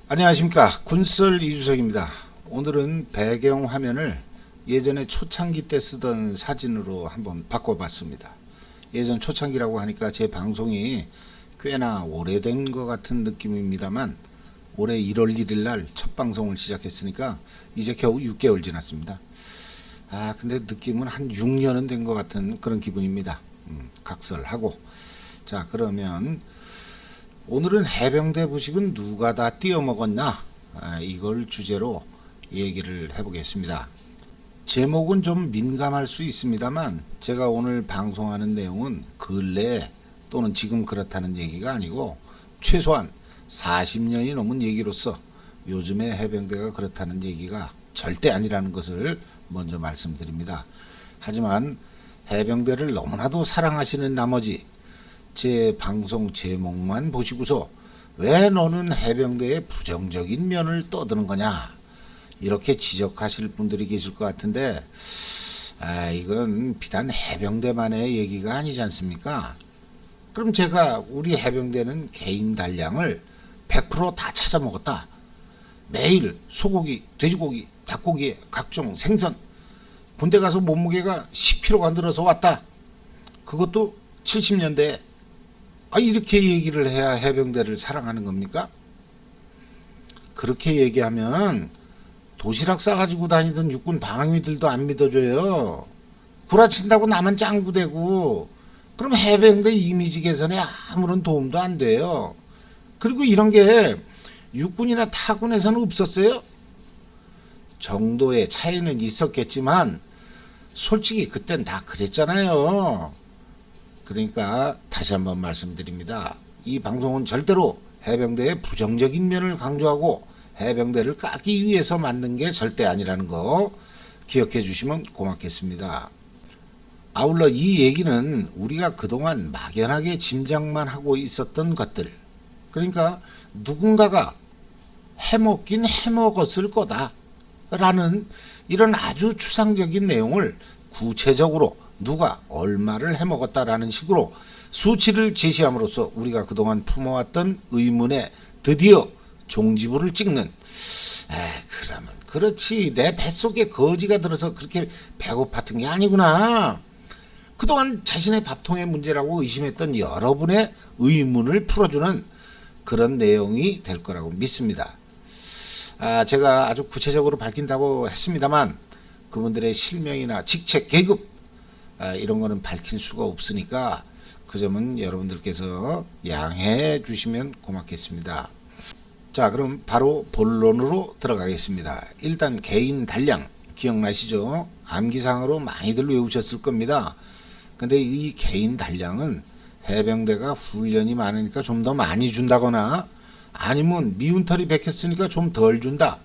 안녕하십니까, 군썰 이주석입니다. 오늘은 배경 화면을 예전에 초창기 때 쓰던 사진으로 한번 바꿔봤습니다. 예전 초창기라고 하니까 제 방송이 꽤나 오래된 것 같은 느낌입니다만, 올해 1월 1일 날 첫 방송을 시작했으니까 이제 겨우 6개월 지났습니다. 근데 느낌은 한 6년은 된 것 같은 그런 기분입니다. 각설하고. 자, 그러면 오늘은 해병대 부식은 누가 다 띄어먹었나, 이걸 주제로 얘기를 해보겠습니다. 제목은 좀 민감할 수 있습니다만, 제가 오늘 방송하는 내용은 근래 또는 지금 그렇다는 얘기가 아니고 최소한 40년이 넘은 얘기로서 요즘의 해병대가 그렇다는 얘기가 절대 아니라는 것을 먼저 말씀드립니다. 하지만 해병대를 너무나도 사랑하시는 나머지 제 방송 제목만 보시고서 왜 너는 해병대의 부정적인 면을 떠드는 거냐, 이렇게 지적하실 분들이 계실 것 같은데, 이건 비단 해병대만의 얘기가 아니지 않습니까? 그럼 제가 우리 해병대는 개인 단량을 100%다 찾아 먹었다, 매일 소고기, 돼지고기, 닭고기에 각종 생선, 군대 가서 몸무게가 10kg가 늘어서 왔다, 그것도 70년대에, 이렇게 얘기를 해야 해병대를 사랑하는 겁니까? 그렇게 얘기하면 도시락 싸가지고 다니던 육군 방위들도 안 믿어줘요. 구라친다고 나만 짱구대고, 그럼 해병대 이미지 개선에 아무런 도움도 안 돼요. 그리고 이런 게 육군이나 타군에서는 없었어요? 정도의 차이는 있었겠지만 솔직히 그땐 다 그랬잖아요. 그러니까 다시 한번 말씀드립니다. 이 방송은 절대로 해병대의 부정적인 면을 강조하고 해병대를 까기 위해서 만든 게 절대 아니라는 거 기억해 주시면 고맙겠습니다. 아울러 이 얘기는 우리가 그동안 막연하게 짐작만 하고 있었던 것들, 그러니까 누군가가 해먹긴 해먹었을 거다 라는 이런 아주 추상적인 내용을 구체적으로 누가 얼마를 해먹었다라는 식으로 수치를 제시함으로써 우리가 그동안 품어왔던 의문에 드디어 종지부를 찍는, 그러면 그렇지, 내 뱃속에 거지가 들어서 그렇게 배고팠던 게 아니구나, 그동안 자신의 밥통의 문제라고 의심했던 여러분의 의문을 풀어주는 그런 내용이 될 거라고 믿습니다. 제가 아주 구체적으로 밝힌다고 했습니다만 그분들의 실명이나 직책, 계급, 이런 거는 밝힐 수가 없으니까 그 점은 여러분들께서 양해해 주시면 고맙겠습니다. 자, 그럼 바로 본론으로 들어가겠습니다. 일단 개인 단량 기억나시죠? 암기상으로 많이들 외우셨을 겁니다. 근데 이 개인 단량은 해병대가 훈련이 많으니까 좀 더 많이 준다거나 아니면 미운 털이 백혔으니까 좀 덜 준다,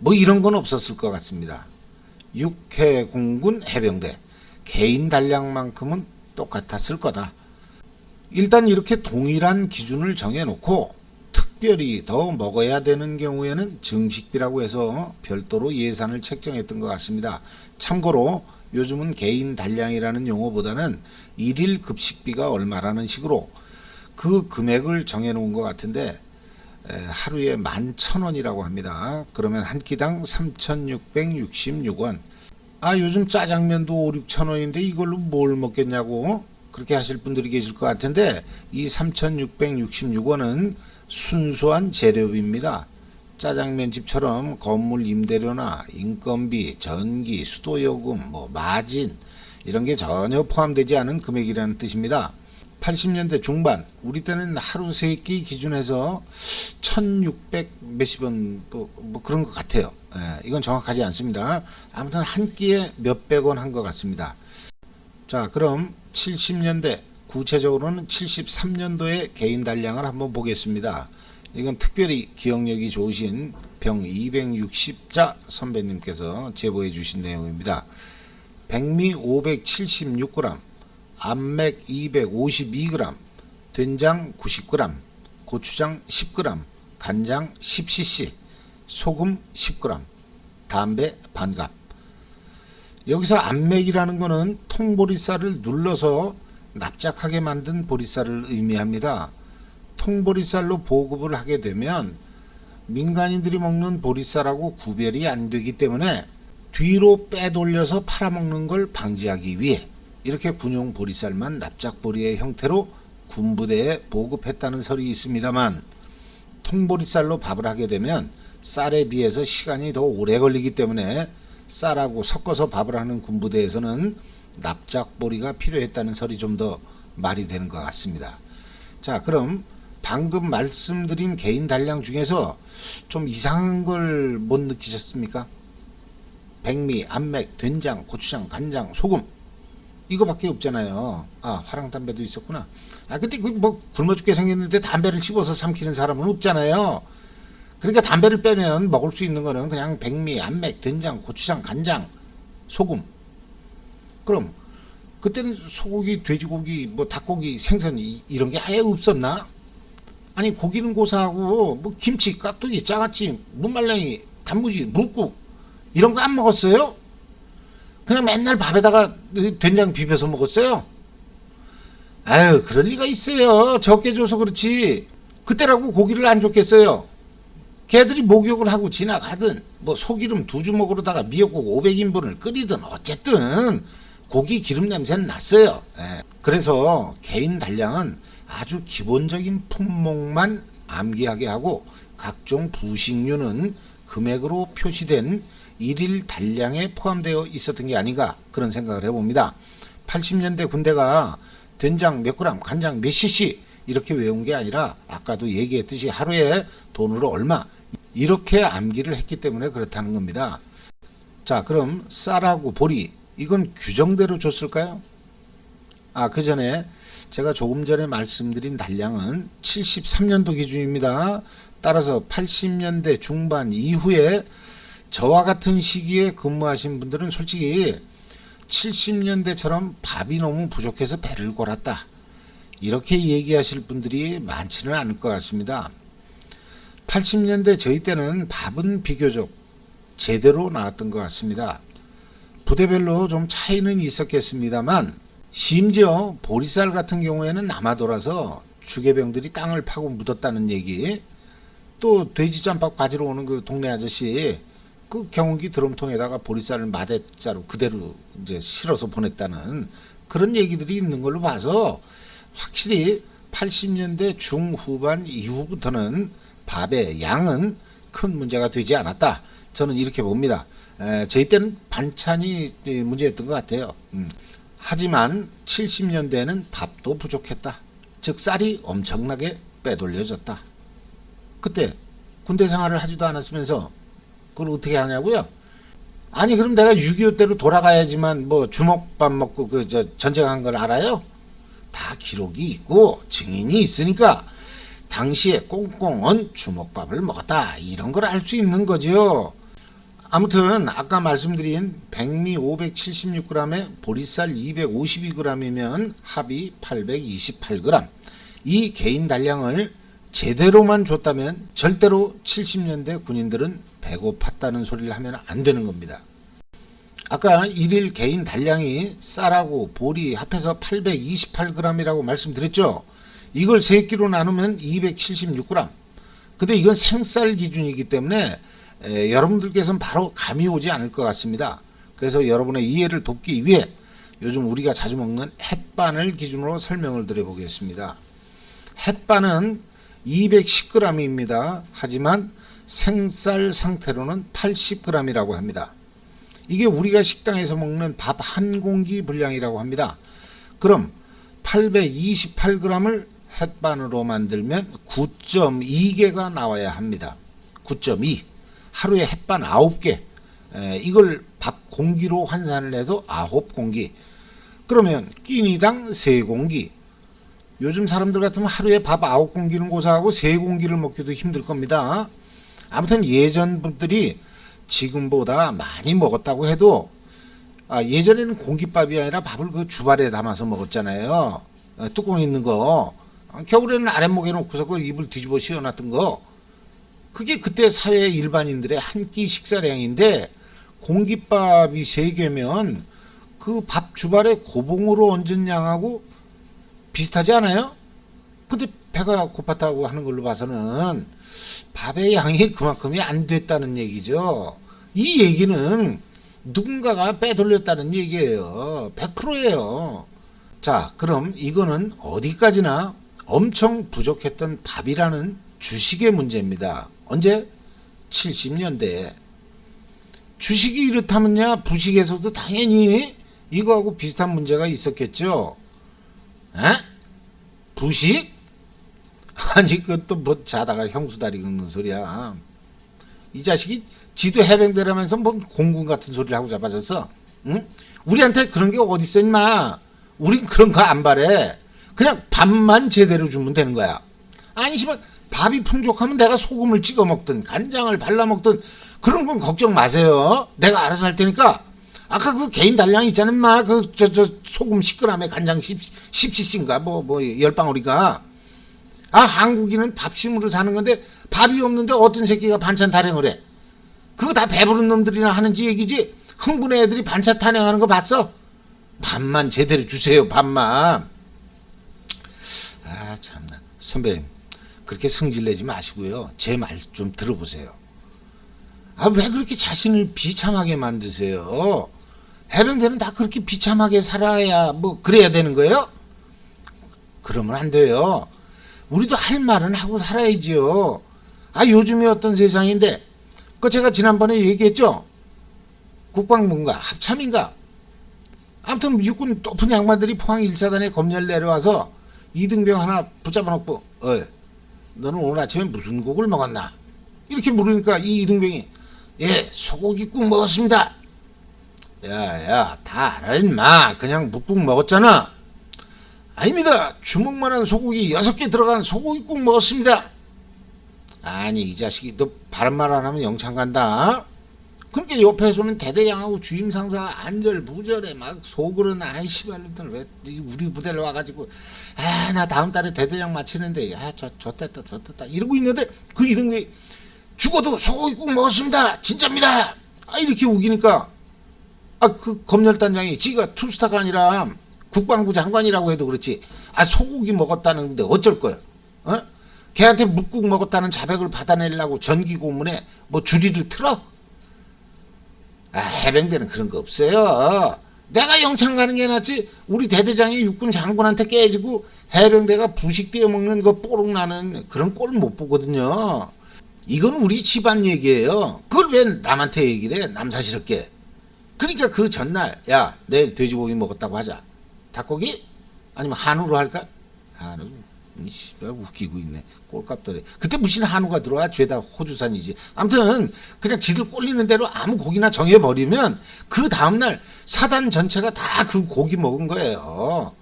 뭐 이런 건 없었을 것 같습니다. 육해공군 해병대 개인 단량만큼은 똑같았을 거다. 일단 이렇게 동일한 기준을 정해놓고 특별히 더 먹어야 되는 경우에는 정식비라고 해서 별도로 예산을 책정했던 것 같습니다. 참고로 요즘은 개인 단량이라는 용어보다는 일일 급식비가 얼마라는 식으로 그 금액을 정해놓은 것 같은데, 하루에 11,000원이라고 합니다. 그러면 한 끼당 3,666원. 요즘 짜장면도 5, 6,000원인데 이걸로 뭘 먹겠냐고 그렇게 하실 분들이 계실 것 같은데, 이 3,666원은 순수한 재료비입니다. 짜장면집처럼 건물 임대료나 인건비, 전기, 수도요금, 마진 이런 게 전혀 포함되지 않은 금액이라는 뜻입니다. 80년대 중반 우리 때는 하루 세 끼 기준해서 1600 몇십 원 뭐 그런 것 같아요. 이건 정확하지 않습니다. 아무튼 한 끼에 몇백 원 한 것 같습니다. 자, 그럼 70년대, 구체적으로는 73년도의 개인 단량을 한번 보겠습니다. 이건 특별히 기억력이 좋으신 병 260자 선배님께서 제보해 주신 내용입니다. 백미 576g, 암맥 252g, 된장 90g, 고추장 10g, 간장 10cc, 소금 10g, 담배 반갑. 여기서 암맥이라는 거는 통보리쌀을 눌러서 납작하게 만든 보리쌀을 의미합니다. 통보리쌀로 보급을 하게 되면 민간인들이 먹는 보리쌀하고 구별이 안 되기 때문에 뒤로 빼돌려서 팔아먹는 걸 방지하기 위해 이렇게 군용 보리쌀만 납작보리의 형태로 군부대에 보급했다는 설이 있습니다만, 통보리쌀로 밥을 하게 되면 쌀에 비해서 시간이 더 오래 걸리기 때문에 쌀하고 섞어서 밥을 하는 군부대에서는 납작보리가 필요했다는 설이 좀 더 말이 되는 것 같습니다. 자, 그럼 방금 말씀드린 개인 단량 중에서 좀 이상한 걸 못 느끼셨습니까? 백미, 암맥, 된장, 고추장, 간장, 소금, 이거밖에 없잖아요. 아, 화랑담배도 있었구나. 아, 근데 그 뭐 굶어 죽게 생겼는데 담배를 씹어서 삼키는 사람은 없잖아요. 그러니까 담배를 빼면 먹을 수 있는 거는 그냥 백미, 암맥, 된장, 고추장, 간장, 소금. 그럼 그때는 소고기, 돼지고기, 뭐 닭고기, 생선 이런 게 아예 없었나? 아니, 고기는 고사하고 뭐 김치, 깍두기, 장아찌, 무말랭이, 단무지, 묵국 이런 거 안 먹었어요? 그냥 맨날 밥에다가 된장 비벼서 먹었어요? 아유, 그럴 리가 있어요. 적게 줘서 그렇지. 그때라고 고기를 안 줬겠어요? 걔들이 목욕을 하고 지나가든 뭐 소기름 2주먹으로다가 미역국 500인분을 끓이든 어쨌든 고기 기름 냄새는 났어요. 예. 그래서 개인 단량은 아주 기본적인 품목만 암기하게 하고 각종 부식류는 금액으로 표시된 일일 단량에 포함되어 있었던 게 아닌가, 그런 생각을 해봅니다. 80년대 군대가 된장 몇 그램, 간장 몇 cc 이렇게 외운 게 아니라 아까도 얘기했듯이 하루에 돈으로 얼마 이렇게 암기를 했기 때문에 그렇다는 겁니다. 자, 그럼 쌀하고 보리 이건 규정대로 줬을까요? 아, 그 전에 제가 조금 전에 말씀드린 단량은 73년도 기준입니다. 따라서 80년대 중반 이후에 저와 같은 시기에 근무하신 분들은 솔직히 70년대처럼 밥이 너무 부족해서 배를 골았다, 이렇게 얘기하실 분들이 많지는 않을 것 같습니다. 80년대 저희 때는 밥은 비교적 제대로 나왔던 것 같습니다. 부대별로 좀 차이는 있었겠습니다만 심지어 보리쌀 같은 경우에는 남아돌아서 주계병들이 땅을 파고 묻었다는 얘기, 또 돼지 짬밥 가지러 오는 그 동네 아저씨 그 경운기 드럼통에다가 보리쌀을 마대자루 그대로 이제 실어서 보냈다는 그런 얘기들이 있는 걸로 봐서 확실히 80년대 중후반 이후부터는 밥의 양은 큰 문제가 되지 않았다, 저는 이렇게 봅니다. 저희 때는 반찬이 문제였던 것 같아요. 하지만 70년대에는 밥도 부족했다. 즉 쌀이 엄청나게 빼돌려졌다. 그때 군대 생활을 하지도 않았으면서 그걸 어떻게 하냐고요? 아니, 그럼 내가 6.25 때로 돌아가야지만 뭐 주먹밥 먹고 전쟁한 걸 알아요? 다 기록이 있고 증인이 있으니까 당시에 꽁꽁 언 주먹밥을 먹었다, 이런 걸 알 수 있는 거죠. 아무튼 아까 말씀드린 백미 576g에 보리쌀 252g이면 합이 828g, 이 개인 단량을 제대로만 줬다면 절대로 70년대 군인들은 배고팠다는 소리를 하면 안 되는 겁니다. 아까 일일 개인 단량이 쌀하고 보리 합해서 828g이라고 말씀드렸죠. 이걸 3끼로 나누면 276g. 근데 이건 생쌀 기준이기 때문에 여러분들께서는 바로 감이 오지 않을 것 같습니다. 그래서 여러분의 이해를 돕기 위해 요즘 우리가 자주 먹는 햇반을 기준으로 설명을 드려보겠습니다. 햇반은 210g입니다. 하지만 생쌀 상태로는 80g이라고 합니다. 이게 우리가 식당에서 먹는 밥 한 공기 분량이라고 합니다. 그럼 828g을 햇반으로 만들면 9.2개가 나와야 합니다. 9.2. 하루에 햇반 9개. 이걸 밥 공기로 환산을 해도 9공기. 그러면 끼니당 3공기. 요즘 사람들 같으면 하루에 밥 9공기는 고사하고 3공기를 먹기도 힘들 겁니다. 아무튼 예전 분들이 지금보다 많이 먹었다고 해도 예전에는 공깃밥이 아니라 밥을 그 주발에 담아서 먹었잖아요. 뚜껑 있는 거. 겨울에는 아랫목에 놓고서 그 입을 뒤집어 씌워놨던 거. 그게 그때 사회 일반인들의 한 끼 식사량인데 공깃밥이 3개면 그 밥 주발에 고봉으로 얹은 양하고 비슷하지 않아요? 근데 배가 고팠다고 하는 걸로 봐서는 밥의 양이 그만큼이 안 됐다는 얘기죠. 이 얘기는 누군가가 빼돌렸다는 얘기예요. 100%예요. 자, 그럼 이거는 어디까지나 엄청 부족했던 밥이라는 주식의 문제입니다. 언제? 70년대에. 주식이 이렇다면야 부식에서도 당연히 이거하고 비슷한 문제가 있었겠죠. 에? 부식? 아니 그것도 뭐 자다가 형수다리 긁는 소리야. 이 자식이 지도 해병대라면서 뭐 공군 같은 소리를 하고 잡아졌어. 응? 우리한테 그런 게 어딨어 임마. 우린 그런 거 안 바래. 그냥 밥만 제대로 주면 되는 거야. 아니 씨발 밥이 풍족하면 내가 소금을 찍어 먹든 간장을 발라 먹든 그런 건 걱정 마세요. 내가 알아서 할 테니까. 아까 그 개인 단량 있잖아 임마. 그 저 소금 10g에 간장 10cc인가 뭐 10방울이가. 아 한국인은 밥심으로 사는 건데 밥이 없는데 어떤 새끼가 반찬 타령을 해. 그거 다 배부른 놈들이나 하는지 얘기지. 흥분해 애들이 반찬 타령하는 거 봤어? 밥만 제대로 주세요. 밥만. 아 참나. 선배님 그렇게 성질내지 마시고요. 제 말 좀 들어보세요. 아 왜 그렇게 자신을 비참하게 만드세요? 해병대는 다 그렇게 비참하게 살아야 뭐 그래야 되는 거예요? 그러면 안 돼요. 우리도 할 말은 하고 살아야지요. 아 요즘이 어떤 세상인데 그 제가 지난번에 얘기했죠. 국방부인가 합참인가 아무튼 육군 높은 양반들이 포항 1사단에 검열 내려와서 이등병 하나 붙잡아놓고 너는 오늘 아침에 무슨 국을 먹었나 이렇게 물으니까 이 이등병이 예 소고기국 먹었습니다. 야야 다 알아 임마. 그냥 묵국 먹었잖아. 아닙니다. 주먹만한 소고기 6개 들어간 소고기국 먹었습니다. 아니 이 자식이 너 바른 말 안 하면 영창 간다. 그러니까 옆에서는 대대장하고 주임상사가 안절부절해 막 속으로는 아이 씨발놈들 왜 우리 부대를 와가지고 아 나 다음 달에 대대장 마치는데 졌댔다 이러고 있는데 그 이등병이 죽어도 소고기국 먹었습니다. 진짜입니다. 아 이렇게 우기니까 아 그 검열단장이 지가 투스타가 아니라 국방부 장관이라고 해도 그렇지 아 소고기 먹었다는데 어쩔 거야. 어? 걔한테 묵국 먹었다는 자백을 받아내려고 전기 고문에 뭐 주리를 틀어? 아 해병대는 그런 거 없어요. 내가 영창 가는 게 낫지 우리 대대장이 육군 장군한테 깨지고 해병대가 부식 떼어먹는 거 뽀록 나는 그런 꼴 못 보거든요. 이건 우리 집안 얘기예요. 그걸 왜 남한테 얘기를 해 남사스럽게. 그러니까 그 전날 야 내일 돼지고기 먹었다고 하자. 닭고기? 아니면 한우로 할까? 한우 씨발 웃기고 있네. 꼴값더래. 그때 무슨 한우가 들어와 죄다 호주산이지. 아무튼 그냥 지들 꼴리는 대로 아무 고기나 정해버리면 그 다음날 사단 전체가 다 그 고기 먹은 거예요.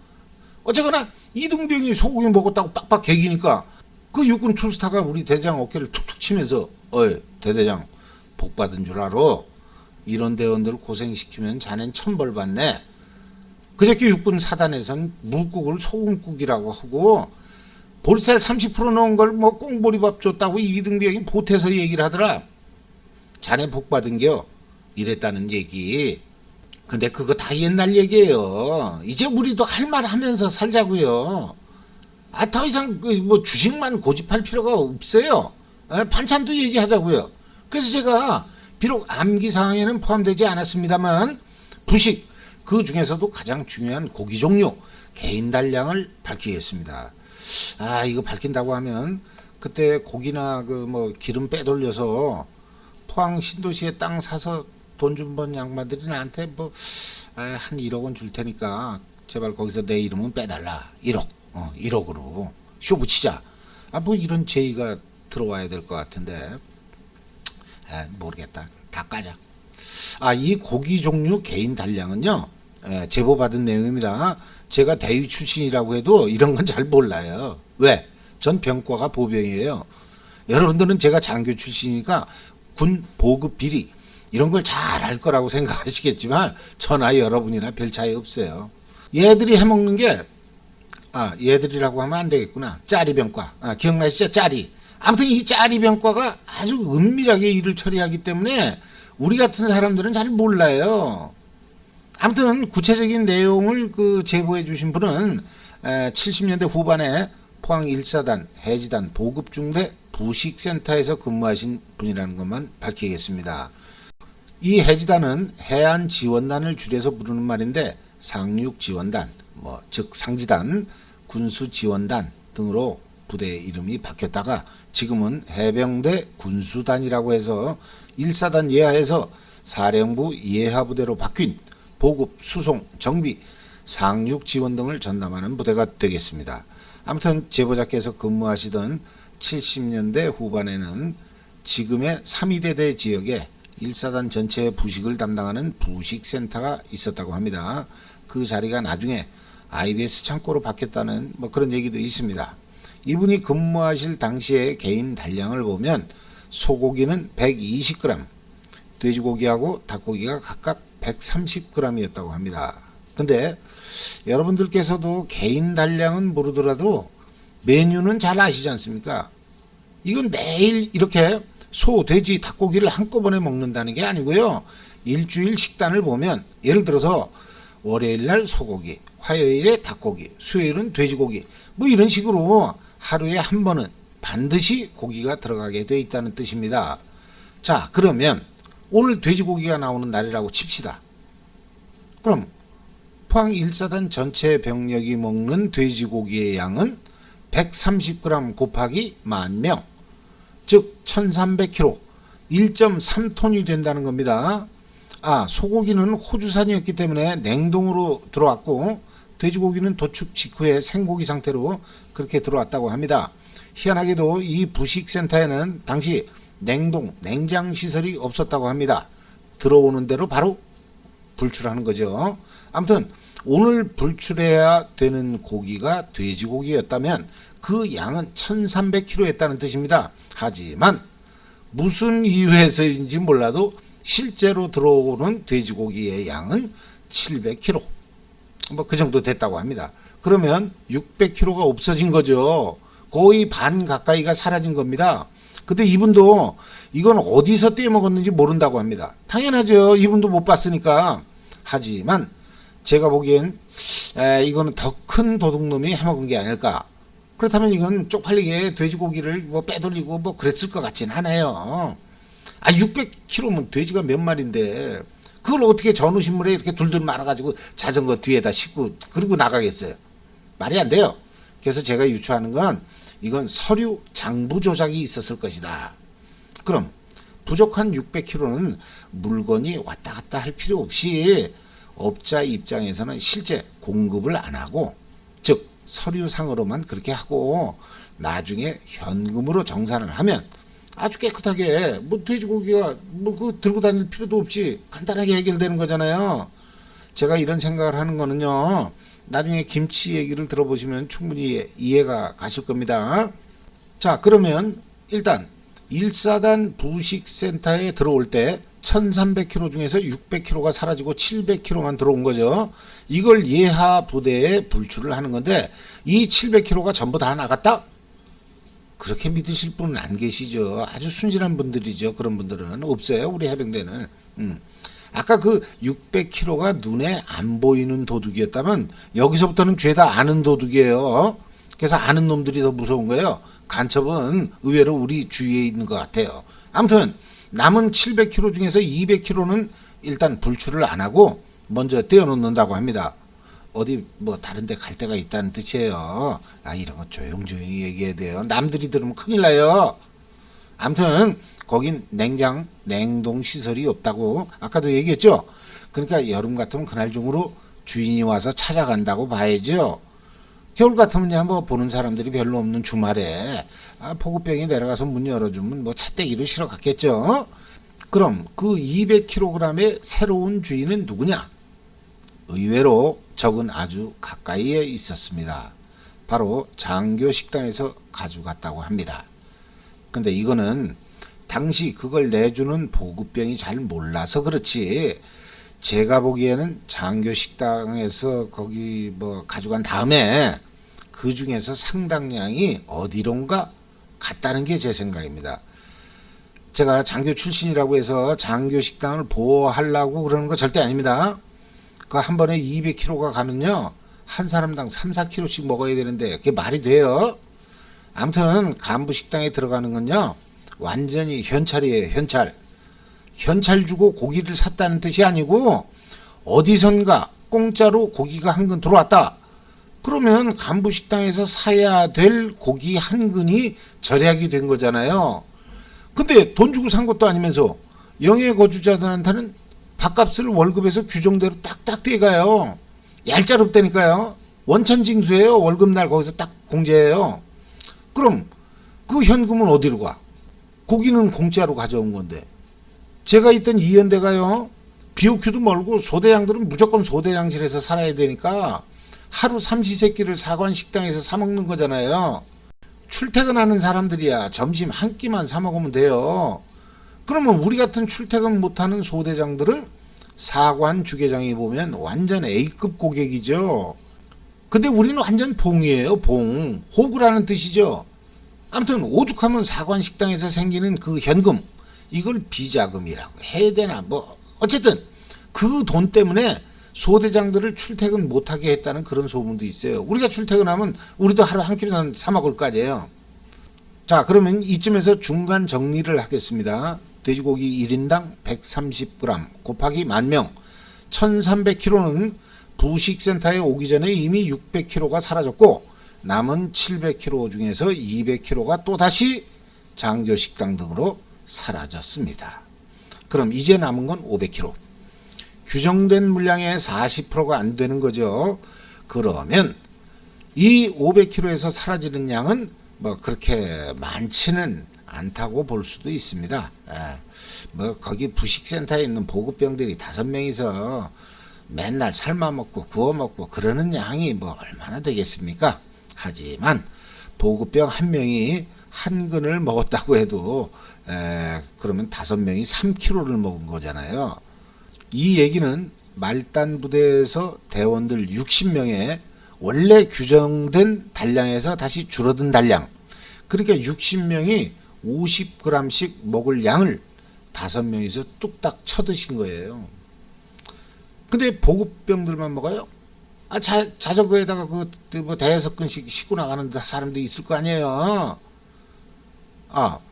어쨌거나 이등병이 소고기 먹었다고 빡빡 개기니까 그 육군 투스타가 우리 대대장 어깨를 툭툭 치면서 어이 대대장 복 받은 줄 알아? 이런 대원들 고생시키면 자넨 천벌 받네. 그저께 육군 사단에선 묵국을 소금국이라고 하고 보리쌀 30% 넣은 걸 뭐 꽁보리밥 줬다고 이등병이 보태서 얘기를 하더라. 자네 복 받은겨 이랬다는 얘기. 근데 그거 다 옛날 얘기예요. 이제 우리도 할 말 하면서 살자고요. 아 더 이상 뭐 주식만 고집할 필요가 없어요. 반찬도 얘기하자고요. 그래서 제가 비록 암기 사항에는 포함되지 않았습니다만 부식 그 중에서도 가장 중요한 고기 종류 개인 단량을 밝히겠습니다. 아 이거 밝힌다고 하면 그때 고기나 그 뭐 기름 빼돌려서 포항 신도시에 땅 사서 돈 좀 번 양반들이 나한테 뭐 한 1억 원 줄 테니까 제발 거기서 내 이름은 빼달라. 1억 1억으로 쇼 붙이자. 아 뭐 이런 제의가 들어와야 될 것 같은데 모르겠다. 다 까자. 아 이 고기 종류 개인 단량은요 제보 받은 내용입니다. 제가 대위 출신이라고 해도 이런 건 잘 몰라요. 왜? 전 병과가 보병이에요. 여러분들은 제가 장교 출신이니까 군 보급 비리 이런 걸 잘 알 거라고 생각하시겠지만 저나 여러분이나 별 차이 없어요. 얘들이 해먹는 게 얘들이라고 하면 안 되겠구나. 짜리병과. 기억나시죠? 짜리. 아무튼 이 짜리병과가 아주 은밀하게 일을 처리하기 때문에 우리 같은 사람들은 잘 몰라요. 아무튼 구체적인 내용을 그 제보해 주신 분은 70년대 후반에 포항 1사단 해지단 보급중대 부식센터에서 근무하신 분이라는 것만 밝히겠습니다. 이 해지단은 해안지원단을 줄여서 부르는 말인데 상륙지원단, 즉 상지단, 군수지원단 등으로 부대 이름이 바뀌었다가 지금은 해병대 군수단이라고 해서 1사단 예하에서 사령부 예하부대로 바뀐 보급, 수송, 정비, 상륙 지원 등을 전담하는 부대가 되겠습니다. 아무튼 제보자께서 근무하시던 70년대 후반에는 지금의 3.2대대 지역에 1사단 전체의 부식을 담당하는 부식센터가 있었다고 합니다. 그 자리가 나중에 IBS 창고로 바뀌었다는 그런 얘기도 있습니다. 이분이 근무하실 당시의 개인 단량을 보면 소고기는 120g, 돼지고기하고 닭고기가 각각 130g이었다고 합니다. 근데 여러분들께서도 개인 단량은 모르더라도 메뉴는 잘 아시지 않습니까? 이건 매일 이렇게 소, 돼지, 닭고기를 한꺼번에 먹는다는 게 아니고요. 일주일 식단을 보면 예를 들어서 월요일날 소고기, 화요일에 닭고기, 수요일은 돼지고기 이런 식으로 하루에 한 번은 반드시 고기가 들어가게 돼 있다는 뜻입니다. 자, 그러면 오늘 돼지고기가 나오는 날이라고 칩시다. 그럼 포항 1사단 전체 병력이 먹는 돼지고기의 양은 130g 곱하기 10,000명, 즉 1300kg, 1.3톤이 된다는 겁니다. 소고기는 호주산이었기 때문에 냉동으로 들어왔고 돼지고기는 도축 직후에 생고기 상태로 그렇게 들어왔다고 합니다. 희한하게도 이 부식센터에는 당시 냉장 시설이 없었다고 합니다. 들어오는 대로 바로 불출하는 거죠. 아무튼 오늘 불출해야 되는 고기가 돼지고기였다면 그 양은 1300kg였다는 뜻입니다. 하지만 무슨 이유에서인지 몰라도 실제로 들어오는 돼지고기의 양은 700kg, 그 정도 됐다고 합니다. 그러면 600kg가 없어진 거죠. 거의 반 가까이가 사라진 겁니다. 근데 이분도 이건 어디서 떼먹었는지 모른다고 합니다. 당연하죠. 이분도 못 봤으니까. 하지만 제가 보기엔 이거는 더 큰 도둑놈이 해먹은 게 아닐까. 그렇다면 이건 쪽팔리게 돼지고기를 빼돌리고 그랬을 것 같진 않아요. 600kg면 돼지가 몇 마리인데 그걸 어떻게 전후신문에 이렇게 둘둘 말아가지고 자전거 뒤에다 싣고 그러고 나가겠어요. 말이 안 돼요. 그래서 제가 유추하는 건 이건 서류 장부 조작이 있었을 것이다. 그럼 부족한 600kg는 물건이 왔다 갔다 할 필요 없이 업자 입장에서는 실제 공급을 안 하고, 즉 서류상으로만 그렇게 하고 나중에 현금으로 정산을 하면 아주 깨끗하게 돼지고기가 그 들고 다닐 필요도 없이 간단하게 해결되는 거잖아요. 제가 이런 생각을 하는 거는요, 나중에 김치 얘기를 들어보시면 충분히 이해가 가실 겁니다. 자, 그러면 일단 1사단 부식센터에 들어올 때 1300kg 중에서 600kg가 사라지고 700kg만 들어온 거죠. 이걸 예하 부대에 불출을 하는 건데 이 700kg가 전부 다 나갔다? 그렇게 믿으실 분은 안 계시죠. 아주 순진한 분들이죠. 그런 분들은 없어요. 우리 해병대는. 아까 그 600kg가 눈에 안 보이는 도둑이었다면 여기서부터는 죄다 아는 도둑이에요. 그래서 아는 놈들이 더 무서운 거예요. 간첩은 의외로 우리 주위에 있는 것 같아요. 아무튼 남은 700kg 중에서 200kg는 일단 불출을 안 하고 먼저 떼어놓는다고 합니다. 어디 다른 데 갈 데가 있다는 뜻이에요. 이런 거 조용조용히 얘기해야 돼요. 남들이 들으면 큰일 나요. 아무튼 거긴 냉동 시설이 없다고 아까도 얘기했죠. 그러니까 여름 같으면 그날 중으로 주인이 와서 찾아간다고 봐야죠. 겨울 같으면 보는 사람들이 별로 없는 주말에 보급병이 내려가서 문 열어주면 차떼기로 실어 갔겠죠. 그럼 그 200kg의 새로운 주인은 누구냐? 의외로 적은 아주 가까이에 있었습니다. 바로 장교 식당에서 가져갔다고 합니다. 근데 이거는 당시 그걸 내주는 보급병이 잘 몰라서 그렇지, 제가 보기에는 장교 식당에서 거기 가져간 다음에 그 중에서 상당량이 어디론가 갔다는 게 제 생각입니다. 제가 장교 출신이라고 해서 장교 식당을 보호하려고 그러는 거 절대 아닙니다. 그 한 번에 200kg가 가면요, 한 사람당 3, 4kg씩 먹어야 되는데 그게 말이 돼요? 아무튼 간부 식당에 들어가는 건요 완전히 현찰이에요. 현찰 주고 고기를 샀다는 뜻이 아니고 어디선가 공짜로 고기가 한 근 들어왔다. 그러면 간부 식당에서 사야 될 고기 한 근이 절약이 된 거잖아요. 근데 돈 주고 산 것도 아니면서 영해 거주자들한테는 밥값을 월급에서 규정대로 딱딱 떼가요. 얄짤없다니까요. 원천징수예요. 월급날 거기서 딱 공제해요. 그럼 그 현금은 어디로 가? 고기는 공짜로 가져온 건데. 제가 있던 이연대가요. BOQ도 멀고 소대장들은 무조건 소대장실에서 살아야 되니까 하루 삼시세끼를 사관 식당에서 사 먹는 거잖아요. 출퇴근하는 사람들이야 점심 한 끼만 사 먹으면 돼요. 그러면 우리 같은 출퇴근 못하는 소대장들은 사관 주계장이 보면 완전 A급 고객이죠. 근데 우리는 완전 봉이에요. 봉. 호구라는 뜻이죠. 아무튼 오죽하면 사관 식당에서 생기는 그 현금, 이걸 비자금이라고 해야 되나 뭐 어쨌든 그 돈 때문에 소대장들을 출퇴근 못하게 했다는 그런 소문도 있어요. 우리가 출퇴근하면 우리도 하루 한 끼만 사 먹을 거 아니에요. 자, 그러면 이쯤에서 중간 정리를 하겠습니다. 돼지고기 1인당 130g 곱하기 10,000명 1300kg는 부식센터에 오기 전에 이미 600kg가 사라졌고 남은 700kg 중에서 200kg가 또다시 장교식당 등으로 사라졌습니다. 그럼 이제 남은 건 500kg. 규정된 물량의 40%가 안 되는 거죠. 그러면 이 500kg에서 사라지는 양은 뭐 그렇게 많지는 않다고 볼 수도 있습니다. 뭐 거기 부식센터에 있는 보급병들이 5명이서 맨날 삶아 먹고 구워 먹고 그러는 양이 뭐 얼마나 되겠습니까? 하지만 보급병 한 명이 한 근을 먹었다고 해도 그러면 5명이 3kg를 먹은 거잖아요. 이 얘기는 말단 부대에서 대원들 60명의 원래 규정된 단량에서 다시 줄어든 단량, 그러니까 60명이 50g씩 먹을 양을 5명이서 뚝딱 쳐드신 거예요. 근데 보급병들만 먹어요? 자전거에다가 뭐 대여섯 근씩 싣고 나가는 사람도 있을 거 아니에요.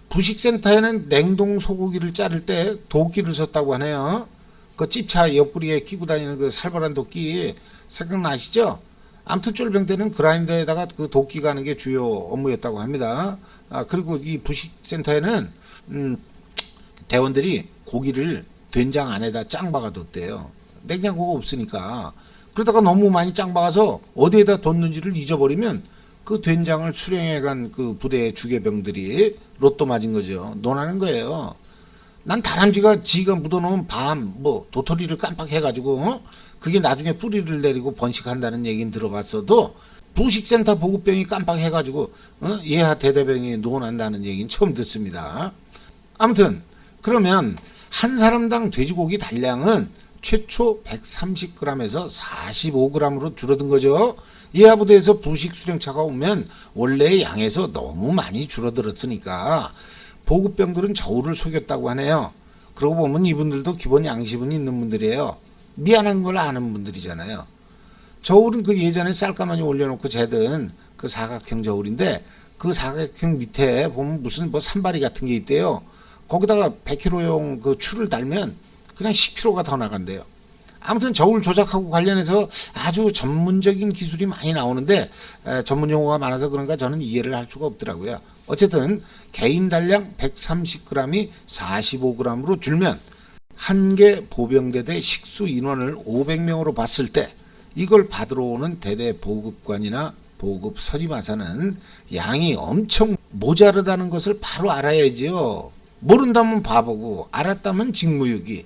부식센터에는 냉동 소고기를 자를 때 도끼를 썼다고 하네요. 그 찝차 옆구리에 끼고 다니는 그 살벌한 도끼 생각나시죠? 아무튼 쫄병대는 그라인더에다가 그 도끼 가는 게 주요 업무였다고 합니다. 그리고 이 부식센터에는 대원들이 고기를 된장 안에다 짱 박아뒀대요. 냉장고가 없으니까. 그러다가 너무 많이 짱 박아서 어디에다 뒀는지를 잊어버리면 그 된장을 수령해간 그 부대의 주계병들이 로또 맞은 거죠. 논하는 거예요. 난 다람쥐가 지가 묻어놓은 뭐 도토리를 깜빡해가지고 그게 나중에 뿌리를 내리고 번식한다는 얘기는 들어봤어도 부식센터 보급병이 깜빡해가지고 예하 대대병이 논한다는 얘기는 처음 듣습니다. 아무튼 그러면 한 사람당 돼지고기 단량은 최초 130g에서 45g으로 줄어든 거죠. 예하부대에서 부식 수령차가 오면 원래의 양에서 너무 많이 줄어들었으니까 보급병들은 저울을 속였다고 하네요. 그러고 보면 이분들도 기본 양심은 있는 분들이에요. 미안한 걸 아는 분들이잖아요. 저울은 그 예전에 쌀가마니 올려놓고 재든 그 사각형 저울인데 그 사각형 밑에 보면 무슨 뭐 산발이 같은 게 있대요. 거기다가 100kg용 그 추를 달면 그냥 10kg가 더 나간대요. 아무튼 저울 조작하고 관련해서 아주 전문적인 기술이 많이 나오는데 전문 용어가 많아서 그런가 저는 이해를 할 수가 없더라고요. 어쨌든 개인 단량 130g이 45g으로 줄면 한 개 보병대대 식수 인원을 500명으로 봤을 때 이걸 받으러 오는 대대 보급관이나 보급 서리마사는 양이 엄청 모자르다는 것을 바로 알아야지요. 모른다면 바보고 알았다면 직무유기.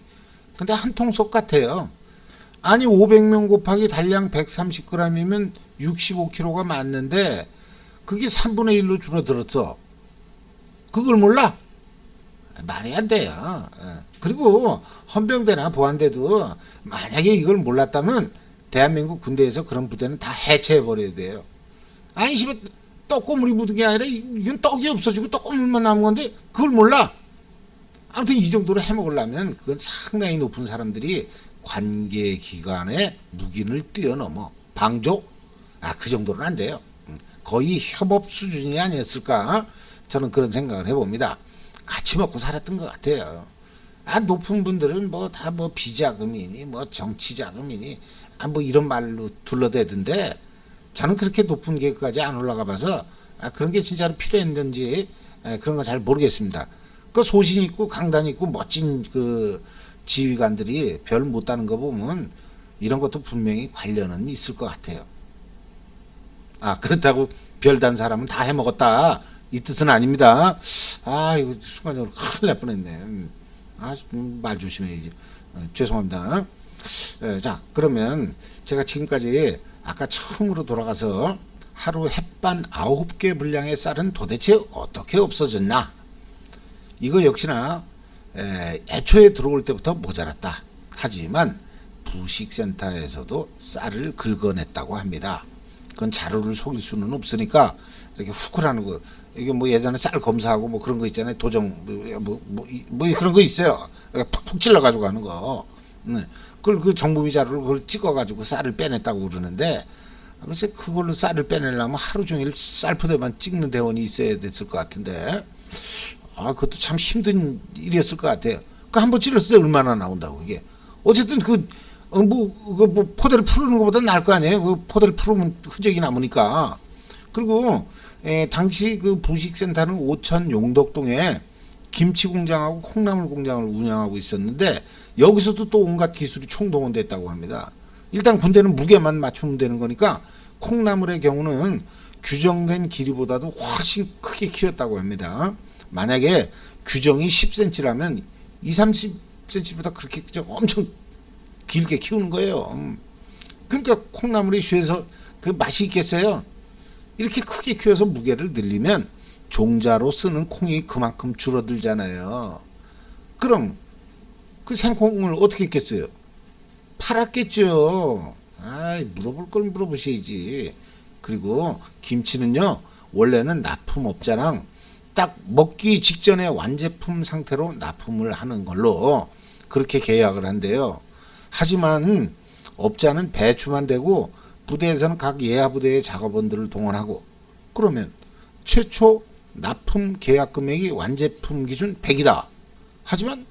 근데 한통속 같아요. 아니 500명 곱하기 단량 130g이면 65kg가 맞는데 그게 3분의 1로 줄어들었어. 그걸 몰라? 말이 안 돼요. 그리고 헌병대나 보안대도 만약에 이걸 몰랐다면 대한민국 군대에서 그런 부대는 다 해체해버려야 돼요. 아니 씨발 떡고물이 묻은 게 아니라 이건 떡이 없어지고 떡고물만 남은 건데 그걸 몰라? 아무튼 이 정도로 해먹으려면 그건 상당히 높은 사람들이 관계기관의 무기를 뛰어넘어 방조? 그 정도는 안 돼요. 거의 협업 수준이 아니었을까? 저는 그런 생각을 해봅니다. 같이 먹고 살았던 것 같아요. 높은 분들은 뭐 다 뭐 비자금이니 뭐 정치자금이니 뭐 이런 말로 둘러대던데 저는 그렇게 높은 계급까지 안 올라가 봐서 그런 게 진짜로 필요했는지 그런 거 잘 모르겠습니다. 그 소신 있고 강단 있고 멋진 그 지휘관들이 별 못다는 거 보면 이런 것도 분명히 관련은 있을 것 같아요. 그렇다고 별단 사람은 다 해먹었다 이 뜻은 아닙니다. 이거 순간적으로 큰일 날 뻔했네. 말 조심해야지. 죄송합니다. 자, 그러면 제가 지금까지 아까 처음으로 돌아가서 하루 햇반 9개 분량의 쌀은 도대체 어떻게 없어졌나? 이거 역시나 애초에 들어올 때부터 모자랐다. 하지만 부식센터에서도 쌀을 긁어냈다고 합니다. 그건 자료를 속일 수는 없으니까 이렇게 후크라는 거, 이게 뭐 예전에 쌀 검사하고 뭐 그런 거 있잖아요. 도정 뭐 그런 거 있어요. 푹푹 찔러 가지고 하는 거. 그걸 그 정보비 자료를 그걸 찍어 가지고 쌀을 빼냈다고 그러는데 글쎄 그걸로 쌀을 빼내려면 하루 종일 쌀포대만 찍는 대원이 있어야 됐을 것 같은데 그것도 참 힘든 일이었을 것 같아요. 그 한 번 찔렀을 때 얼마나 나온다고 그게. 어쨌든 뭐 포대를 푸는 것보다 나을 거 아니에요. 그 포대를 풀으면 흔적이 남으니까. 그리고 당시 그 부식센터는 오천 용덕동에 김치 공장하고 콩나물 공장을 운영하고 있었는데 여기서도 또 온갖 기술이 총동원됐다고 합니다. 일단 군대는 무게만 맞추면 되는 거니까 콩나물의 경우는 규정된 길이보다도 훨씬 크게 키웠다고 합니다. 만약에 규정이 10cm라면 20, 30cm보다 그렇게 엄청 길게 키우는 거예요. 그러니까 콩나물이 쉬어서 그 맛이 있겠어요? 이렇게 크게 키워서 무게를 늘리면 종자로 쓰는 콩이 그만큼 줄어들잖아요. 그럼 그 생콩을 어떻게 했겠어요? 팔았겠죠. 물어볼 걸 물어보셔야지. 그리고 김치는요, 원래는 납품업자랑 딱 먹기 직전에 완제품 상태로 납품을 하는 걸로 그렇게 계약을 한대요. 하지만 업자는 배추만 대고 부대에서는 각 예하 부대의 작업원들을 동원하고 그러면 최초 납품 계약 금액이 완제품 기준 100이다. 하지만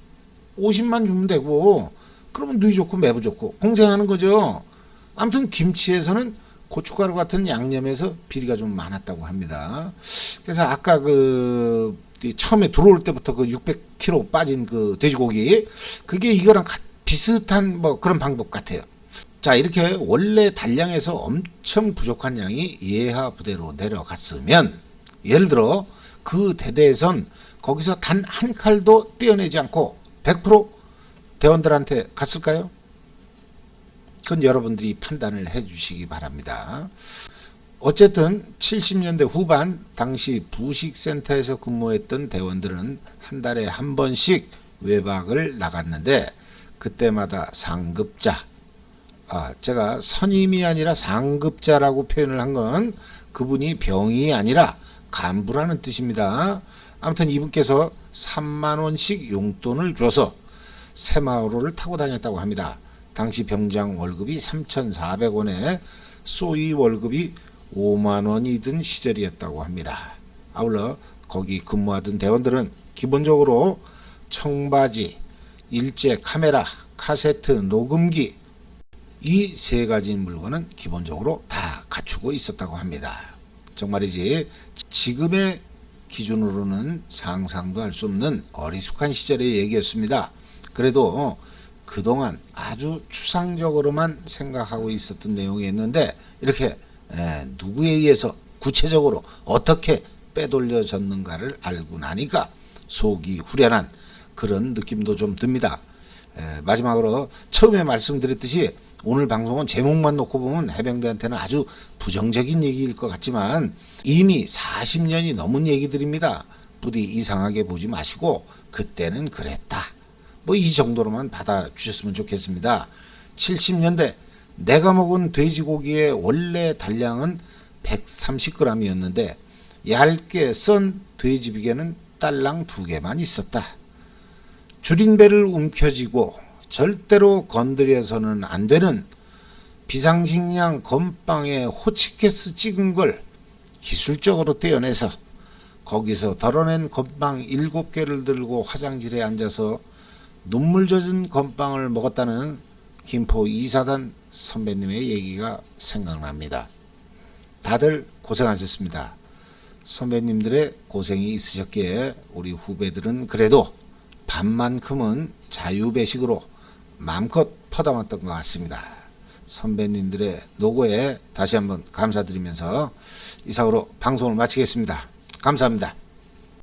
50만 주면 되고 그러면 누이 좋고 매부 좋고 공생하는 거죠. 아무튼 김치에서는 고춧가루 같은 양념에서 비리가 좀 많았다고 합니다. 그래서 아까 처음에 들어올 때부터 그 600kg 빠진 그 돼지고기 그게 이거랑 비슷한 뭐 그런 방법 같아요. 자, 이렇게 원래 단량에서 엄청 부족한 양이 예하 부대로 내려갔으면 예를 들어 그 대대에선 거기서 단 한 칼도 떼어내지 않고 100% 대원들한테 갔을까요? 그건 여러분들이 판단을 해 주시기 바랍니다. 어쨌든 70년대 후반 당시 부식센터에서 근무했던 대원들은 한 달에 한 번씩 외박을 나갔는데 그때마다 상급자, 제가 선임이 아니라 상급자라고 표현을 한 건 그분이 병이 아니라 간부라는 뜻입니다. 아무튼 이분께서 3만원씩 용돈을 줘서 새마을호를 타고 다녔다고 합니다. 당시 병장 월급이 3,400원에 소위 월급이 5만원이던 시절이었다고 합니다. 아울러 거기 근무하던 대원들은 기본적으로 청바지, 일제 카메라, 카세트, 녹음기 이 세 가지 물건은 기본적으로 다 갖추고 있었다고 합니다. 정말이지 지금의 기준으로는 상상도 할 수 없는 어리숙한 시절의 얘기였습니다. 그래도 그동안 아주 추상적으로만 생각하고 있었던 내용이었는데 이렇게 누구에 의해서 구체적으로 어떻게 빼돌려졌는가를 알고 나니까 속이 후련한 그런 느낌도 좀 듭니다. 마지막으로 처음에 말씀드렸듯이 오늘 방송은 제목만 놓고 보면 해병대한테는 아주 부정적인 얘기일 것 같지만 이미 40년이 넘은 얘기들입니다. 부디 이상하게 보지 마시고 그때는 그랬다. 뭐 이 정도로만 받아주셨으면 좋겠습니다. 70년대 내가 먹은 돼지고기의 원래 단량은 130g이었는데 얇게 썬 돼지비계는 딸랑 2개만 있었다. 줄임배를 움켜쥐고 절대로 건드려서는 안 되는 비상식량 건빵에 호치케스 찍은 걸 기술적으로 떼어내서 거기서 덜어낸 건빵 7개를 들고 화장실에 앉아서 눈물 젖은 건빵을 먹었다는 김포 이사단 선배님의 얘기가 생각납니다. 다들 고생하셨습니다. 선배님들의 고생이 있으셨기에 우리 후배들은 그래도 밥만큼은 자유배식으로 마음껏 퍼담았던 것 같습니다. 선배님들의 노고에 다시 한번 감사드리면서 이상으로 방송을 마치겠습니다. 감사합니다.